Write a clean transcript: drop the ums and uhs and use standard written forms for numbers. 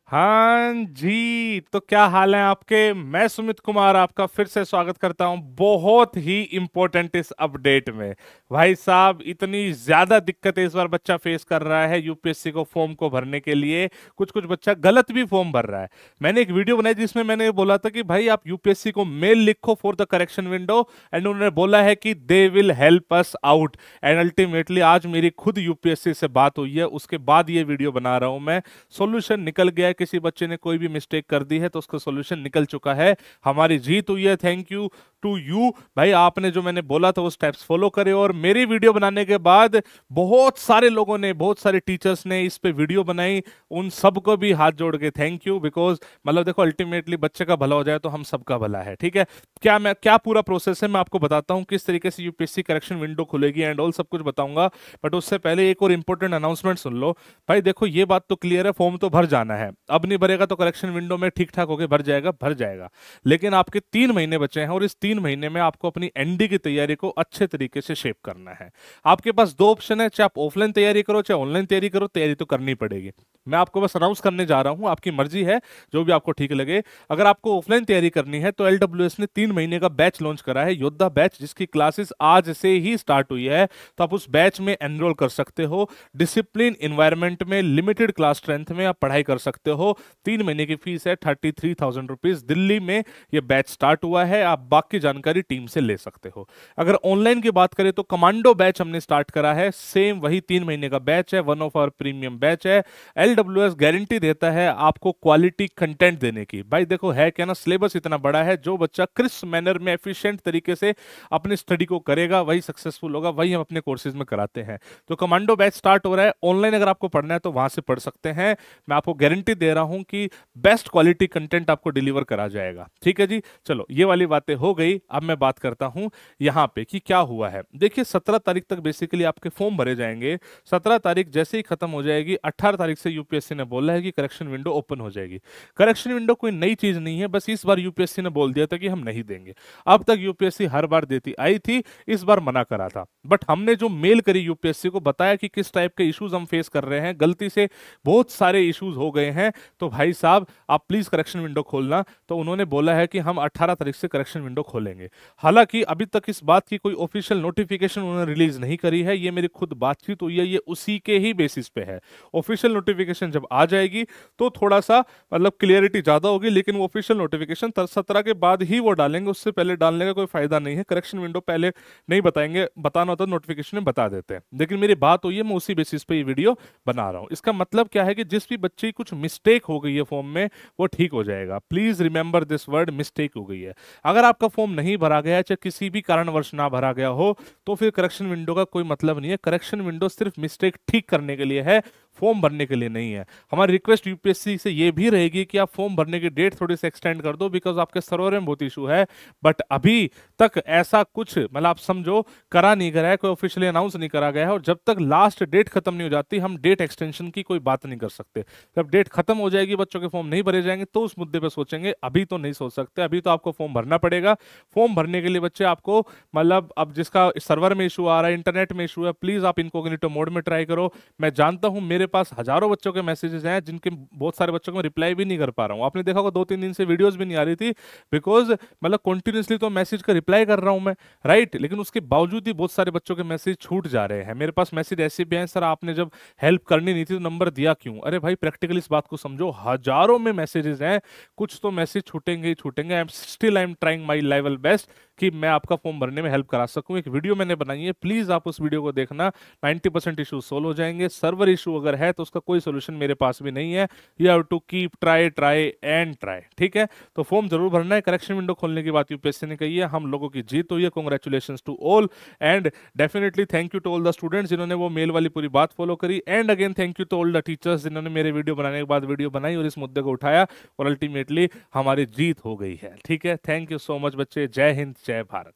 हाँ जी, तो क्या हाल है आपके। मैं सुमित कुमार आपका फिर से स्वागत करता हूं बहुत ही इंपॉर्टेंट इस अपडेट में। भाई साहब, इतनी ज्यादा दिक्कत इस बार बच्चा फेस कर रहा है यूपीएससी को फॉर्म को भरने के लिए। कुछ कुछ बच्चा गलत भी फॉर्म भर रहा है। मैंने एक वीडियो बनाई जिसमें मैंने बोला था कि भाई आप यूपीएससी को मेल लिखो for the correction window, and उन्होंने बोला है कि they will help us out. And ultimately आज मेरी खुद यूपीएससी से बात हुई है, उसके बाद ये वीडियो बना रहा हूं मैं। सॉल्यूशन निकल गया है, किसी बच्चे ने कोई भी मिस्टेक कर दी है तो उसका सॉल्यूशन निकल चुका है। हमारी जीत हुई है। थैंक यू टू यू भाई, आपने जो मैंने बोला था वो स्टेप्स फॉलो करे। और मेरी वीडियो बनाने के बाद बहुत सारे लोगों ने, बहुत सारे टीचर्स ने इस पे वीडियो बनाई। उन सबको भी हाथ जोड़ के थैंक यू, बिकॉज मतलब देखो अल्टीमेटली बच्चे का भला हो जाए तो हम सबका भला है। ठीक है, क्या पूरा प्रोसेस है मैं आपको बताता हूँ, किस तरीके से यूपीएससी करेक्शन विंडो खुलेगी एंड ऑल सब कुछ बताऊंगा। बट उससे पहले एक और इंपॉर्टेंट अनाउंसमेंट सुन लो। भाई देखो, ये बात तो क्लियर है, फॉर्म तो भर जाना है। अब नहीं भरेगा तो करेक्शन विंडो में ठीक ठाक होके भर जाएगा, भर जाएगा। लेकिन आपके 3 महीने बचे हैं और इस 3 महीने में आपको अपनी एनडी की तैयारी को अच्छे तरीके से शेप करना है। आपके पास दो ऑप्शन है, चाहे आप ऑफलाइन तैयारी करो चाहे ऑनलाइन तैयारी करो, तैयारी तो करनी पड़ेगी। मैं आपको बस अनाउंस करने जा रहा हूं, आपकी मर्जी है, जो भी आपको ठीक लगे। अगर आपको ऑफलाइन तैयारी करनी है तो एलडब्ल्यूएस ने 3 महीने का बैच लॉन्च करा है, योद्धा बैच, जिसकी क्लासेस आज से ही स्टार्ट हुई है। तो आप उस बैच में एनरोल कर सकते हो। डिसिप्लिन इन्वायरमेंट में लिमिटेड क्लास स्ट्रेंथ में आप पढ़ाई कर सकते हो। 3 महीने की फीस है 33,000 रुपीज। दिल्ली में यह बैच स्टार्ट हुआ है, आप बाकी जानकारी टीम से ले सकते हो। अगर ऑनलाइन की बात करें तो कमांडो बैच हमने स्टार्ट करा है, सेम वही 3 महीने का बैच है, one of our premium batch है। एलडब्ल्यूएस गारंटी देता है आपको क्वालिटी कंटेंट देने की। भाई देखो है क्या ना, सिलेबस इतना बड़ा है, जो बच्चा क्रिस्प मैनर में एफिशिएंट तरीके से अपनी स्टडी को करेगा वही सक्सेसफुल होगा, वही हम अपने कोर्सेज में कराते हैं। तो कमांडो बैच स्टार्ट हो रहा है, ऑनलाइन अगर आपको पढ़ना है तो वहां से पढ़ सकते हैं। मैं आपको गारंटी दे रहा हूं कि बेस्ट क्वालिटी कंटेंट आपको डिलीवर करा जाएगा। ठीक है जी, चलो ये वाली बातें हो गई। अब मैं बात करता हूं यहां पे कि क्या हुआ है। देखिए 17 तारीख तक बेसिकली आपके फॉर्म भरे जाएंगे। 17 तारीख जैसे ही खत्म हो जाएगी, 18 तारीख से यूपीएससी ने बोला है कि करेक्शन विंडो ओपन हो जाएगी। करेक्शन विंडो कोई नई चीज नहीं है, बस इस बार यूपीएससी ने बोल दिया था कि हम नहीं देंगे। अब तक यूपीएससी हर बार देती आई थी, इस बार मना करा था। बट हमने जो मेल करी यूपीएससी को, बताया कि किस टाइप के इश्यूज हम फेस कर रहे हैं, गलती से बहुत सारे इश्यूज हो गए हैं, तो भाई साहब आप प्लीज करेक्शन विंडो खोलना। तो उन्होंने बोला है कि हम 18 तारीख से करेक्शन विंडो खोलेंगे। हालांकि अभी तक इस बात की कोई ऑफिशियल नोटिफिकेशन उन्होंने रिलीज नहीं करी है, ये मेरी खुद बातचीत हुई है, ये उसी के ही बेसिस पे है। ऑफिशियल नोटिफिकेशन जब आ जाएगी तो थोड़ा सा मतलब क्लियरिटी ज्यादा होगी, लेकिन वो ऑफिशियल नोटिफिकेशन 17 के बाद ही वो डालेंगे, उससे पहले डालने का कोई फायदा नहीं है। करेक्शन विंडो पहले नहीं बताएंगे, बताना होता नोटिफिकेशन में बता देते हैं। लेकिन मेरी बात हुई है, मैं उसी बेसिस पे ये वीडियो बना रहा हूं। इसका मतलब क्या है कि जिस भी बच्चे की कुछ मिस्टेक हो गई है फॉर्म में, वो ठीक हो जाएगा। Please remember this word, mistake हो गई है। अगर आपका फॉर्म नहीं भरा गया है, चाहे किसी भी कारणवश ना भरा गया हो, तो फिर करेक्शन विंडो का कोई मतलब नहीं है। करेक्शन विंडो सिर्फ मिस्टेक ठीक करने के लिए है, फॉर्म भरने के लिए नहीं है। हमारी रिक्वेस्ट यूपीएससी से ये भी रहेगी कि आप फॉर्म भरने की डेट थोड़ी सी एक्सटेंड कर दो, बिकॉज आपके सर्वर में बहुत इशू है। बट अभी तक ऐसा कुछ मतलब आप समझो करा नहीं गया है, कोई ऑफिशियली अनाउंस नहीं करा गया है। और जब तक लास्ट डेट खत्म नहीं हो जाती, हम डेट एक्सटेंशन की कोई बात नहीं कर सकते। जब डेट खत्म हो जाएगी, बच्चों के फॉर्म नहीं भरे जाएंगे, तो उस मुद्दे पे सोचेंगे। अभी तो नहीं सोच सकते, अभी तो आपको फॉर्म भरना पड़ेगा। फॉर्म भरने के लिए बच्चे आपको मतलब अब जिसका सर्वर में इशू आ रहा है, इंटरनेट में इशू है, प्लीज आप इनकॉग्निटो मोड में ट्राई करो। मैं जानता हूं मेरे पास हजारों बच्चों के मैसेजेस हैं, जिनके बहुत सारे बच्चों को रिप्लाई भी नहीं कर पा रहा हूं। आपने देखा होगा 2-3 दिन से वीडियोस भी नहीं आ रही थी, बिकॉज मतलब कंटिन्यूसली तो मैसेज का रिप्लाई कर रहा हूं मैं, राइट। लेकिन उसके बावजूद ही बहुत सारे बच्चों के मैसेज छूट जा रहे हैं। मेरे पास मैसेज ऐसे भी हैं, सर आपने जब हेल्प करनी नहीं थी तो नंबर दिया क्यों। अरे भाई प्रैक्टिकली इस बात को समझो, हजारों में मैसेजेस हैं, कुछ तो मैसेज छूटेंगे ही छूटेंगे। I am trying my level best कि मैं आपका फॉर्म भरने में हेल्प करा सकूं। एक वीडियो मैंने बनाई है, प्लीज आप उस वीडियो को देखना। 90% इशू सोल्व हो जाएंगे। सर्वर इशू अगर है तो उसका कोई सोल्यूशन मेरे पास भी नहीं है। You have to keep try try and try. ठीक है, तो फॉर्म जरूर भरना है। करेक्शन विंडो खोलने की बात यूपीएससी ने कही है, हम लोगों की जीत हुई है। Congratulation to all and definitely thank you to all the students जिन्होंने वो मेल वाली पूरी बात फॉलो करी। And again thank you to all the teachers जिन्होंने मेरे वीडियो बनाने के बाद वीडियो बनाई और इस मुद्दे को उठाया, और अल्टीमेटली हमारी जीत हो गई है। ठीक है, थैंक यू सो मच बच्चे। जय हिंद, जय भारत।